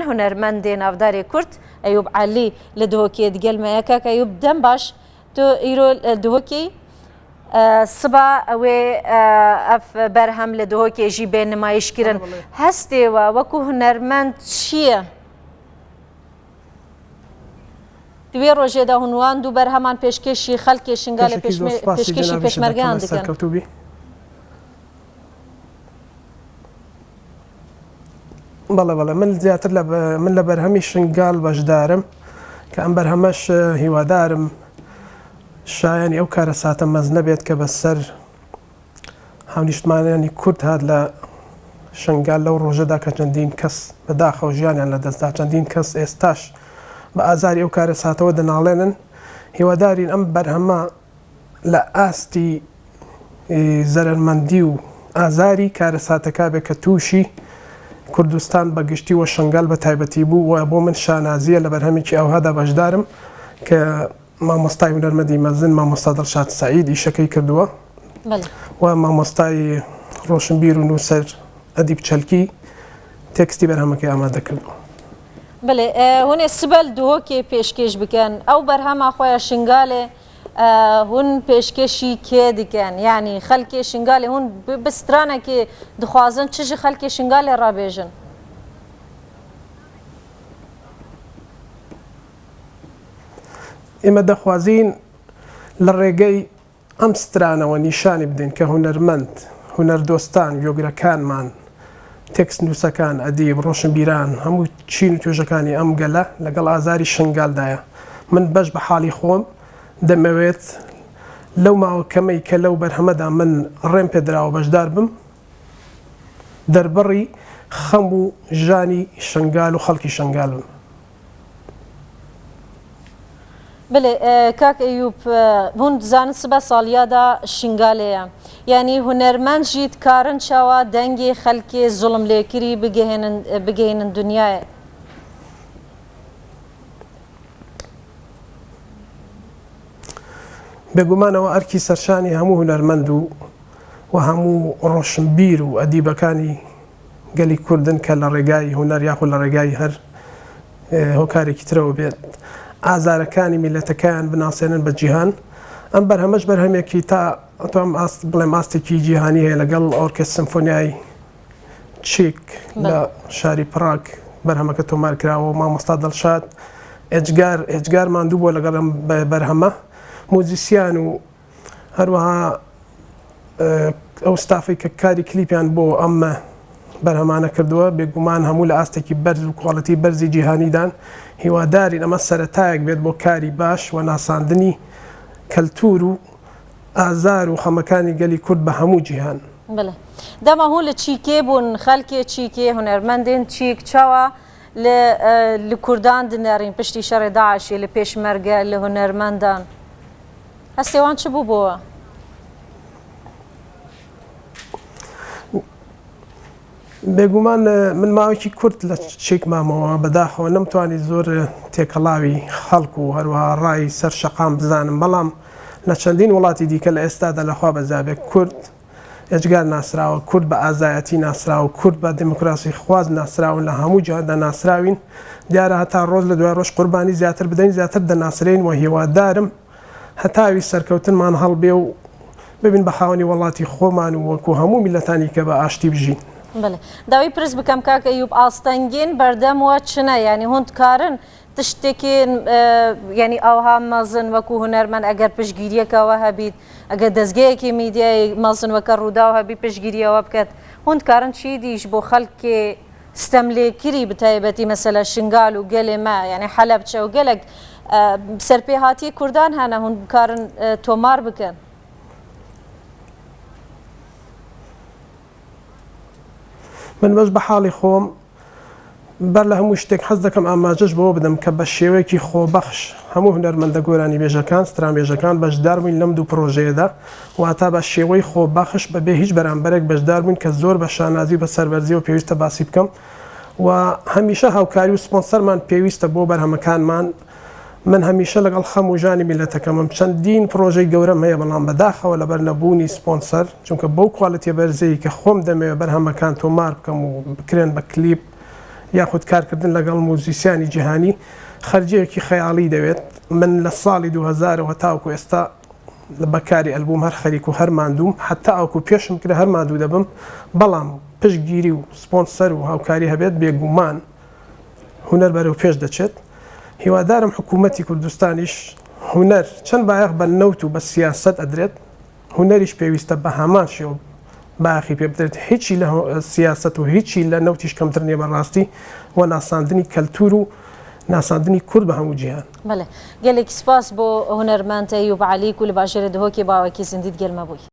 هنرمندێ ناوداری کورد ئەیوب عەلی لە دهۆکێ دیگەلمەیە کاک ئەیوب دەم باش تۆ ئیرۆ دهۆکەی سبا ئەوێ ئەف بەرهەم لە دهۆکێژی بێ نمایشکردن هەستێوە وەکو هونەرمەند چییە؟ دوێ ڕۆژێدا هونوان دوو بەرهەمان پێشکەشی خەڵکی شنگا لە پێشکەشی پێشمەرگەیان دەکەن. بەڵێ بەڵێ من زیاتر من لە بەرهەمی شنگال بەشدارم کە ئەم بەرهەمەش هیوادارم شایانی ئەو کارە ساتە مەز نەبێت کە بەسەر هاونیشتمانیانی کورد هات لە شنگال لەو ڕۆژەدا کە چەندین کەس بەداخەوە ژیانیان لە دەستدا چەندین کەس ئێستاش بە ئازاری ئەو کارە ساتەوە دەناڵێنن هیوادارین ئەم بەرهەمە لە ئاستی زەرمەندی و ئازاری کارە ساتەکە بێت کە تووشی کوردستان بەگشتی وە شنگال بە تایبەتی بوو و بۆ من شانازیە لە بەرهەمێکی ئەوهادا بەشدارم کە مامۆستای هونەرمەندی مەزن مامۆستا دڵشاد سەعید ئیشەکەی کردووە و مامۆستای ڕۆشنبیر و نووسەر ئەدیب چەلکی تێکستی بەرهەمەکەی ئامادە کردووە. بڵێ هونێ سبەل دهۆکێ پێشکەش بکەن ئەو بەرهەما خۆیان شنگالێ هون پێشکەشی کێ دکەن یعنی خەڵکی شنگالێ هون بسترانێکی دخوازن چژی خەڵکی شنگالێ ڕابێژن. ئێمە دەخوازین لە ڕێگەی ئەم سترانەوە نیشانی بدەین کە هونەرمەند هونەردۆستان یۆگرەکانمان تێکست نووسەکان ئەدیب ڕۆشنبیران هەموو چین و توێژەکانی ئەم گەلە لەگەڵ ئازاری شنگالدایە. من بەش بە حاڵی خۆم دەمەوێت لەو ماوە کەمەی کە لەو بەرهەمەدا من ڕێم پێدراوە بەشدار بم دەربڕی خەم و ژانی شنگال و خەڵکی شنگال بم. بڵێ کاک ئەیوب هون دزانن سبە ساڵیادا شنگالەیە یعنی هونەرمەند ژیت کارن چاوە دەنگی خەڵکی زوڵم لێکری بگەێنن دنیاە. بێگومانەوە ئەرکی سەرشانی هەموو هونەرمەند و هەموو ڕۆشنبیر و ئەدیبەکانی گەلی کوردن کە لە ڕێگای هونەر یاخود لە ڕێگای هەر هۆکارێکی ترەوە بێت ئازارەکانی میلەتەکەیان بناسێنن بە جیهان. ئەم بەرهەمەش بەرهەمێکی تا ئەتوانم بڵێم ئاستێکی جیهانی هەیە لەگەڵ ئۆرکێسترە سیمفۆنیای چێک لە شاری پراگ بەرهەمەکە تۆمار کراوە و مامۆستا دڵشاد ئێجگار ماندوو بووە لەگەڵ ئەم بەرهەمە موزیسیان و هەروەها ئەو ستافی کە کاری کلیپیان بۆ ئەمە بەرهەمانە کردووە بێگومان هەموو لە ئاستێکی بەرز و کوڵەتی بەرزی جیهانیدان هیوادارین ئەمە سەرەتایەک بێت بۆ کاری باش و ناساندنی کەلتور و ئازار و خەمەکانی گەلی کورد بە هەموو جیهان. بڵێ دەما هوو لە چیکێ بوون خەڵکێ چیکێ هونەرمەندێن چیک چاوە لە کوردان دنەڕین پشتی شەڕێ داعشی لە پێشمەرگە لە هونەرمەندان هەستێوان چ بوو بۆوە؟ بێگومان من ماوەیەکی کورت لە چێک مامەوە بەداخەوە نەمتوانی زۆر تێکەڵاوی خەڵک و هەروەها ڕای سەر شەقام بزانم بەڵام لە چەندین وڵاتی دیکە لە ئێستادا لەخوا بەزابێت کورد ئەجگار ناسراوە کورد بە ئازایەتی ناسراوە کورد بە دموکراسی خواز ناسراون لە هەموو جیهاندا ناسراوین دیارە هەتا ڕۆژ لە دوای ڕۆژ قوربانی زیاتر بدەین زیاتر دەناسرین و هیوادارم هەتاوی سەرکەوتنمان هەڵبێ و ببین بە خاوەنی وڵاتی خۆمان و وەکو هەموو میلەتانی کە بە ئاشتی بژین. بڵێ داوای پرس بکەم کاک ئەیوب ئاستەنگین بەردەمەوە چنە ینی هوندکارن تشتێکی ینی ئەوها مەزن وەکو هونەرمەند ئەگەر پشتگیریەکەوە هەبیت ئەگەر دەستگەیەکی میدیای مەزن وەکە ڕوودا و هەبی پشتگیریەوە بکات هوندکارن چی دیش بۆ خەڵکی ستەملێکری بتایبەتی مەسەلە شنگال و گەلێ ما ینی حەلەبچە و گەلێک سەرپێهاتی کوردان هەنە هوندکارن تۆمار بکەن. من بەش بە حاڵی خۆم بەر لە هەموو شتێک حەز دەکەم ئاماژەش بەوە بدەم کە بە شێوەیەکی خۆبەخش هەموو هونەرمەندە گۆرانی بێژەکان سترانبێژەکان بەشدار بووین لەم دوو پرۆژەیەدا واتە بە شێوەی خۆبەخش بەبێ هیچ بەرامبەرێک بەشدار بووین کە زۆر بە شانازی بە سەربەرزی و پێویستە باسی بکەم و هەمیشە هاوکاری و سپۆنسەرمان پێویستە بۆ بەرهەمەکانمان. من هەمیشە لەگەڵ خەم و ژانی میلەتەکەمم چەندین پرۆژەی گەورەم هەیە بەڵام بەداخەوە لەبەر نەبوونی سپۆنسەر چونکە بەو کوالەتیە بەرزەی کە خۆم دەمەوێت بەرهەمەکان تۆمار بکەم و بکرێن بە کلیپ یاخود کارکردن لەگەڵ موزیسیانی جیهانی خەرجەیەکی خەیاڵی دەوێت من لە ساڵی 2000 تاوکو ئێستا لە بەکاری ئەلبوم هەر خەریک و هەر ماندوم حتا ئەوکو پێشم کرد هەر ماندوو دەبم بەڵام پشتگیری و سپۆنسەر و هاوکاری هەبێت بێگومان هونەر بەرەو پێش دەچێت هیوادارم حکوومەتی کوردستانیش هونەر چەند بایەخ بە نەوت و بە سیاست ئەدرێت هونەریش پێویستە بە هەمان شێوە باخی پێ بدرێت هیچی لە سیاست و هیچی لە نەوتیش کەمتر نیە بەڕاستی و ناساندنی کەلتور و ناساندنی کورد بە هەموو جیهان بەڵێ گەلێکی سپاس بۆ هونەرمەند ئەیوب عەلی و لە باشێرە دهۆکی باوەکی زیندیت گەرمە بووی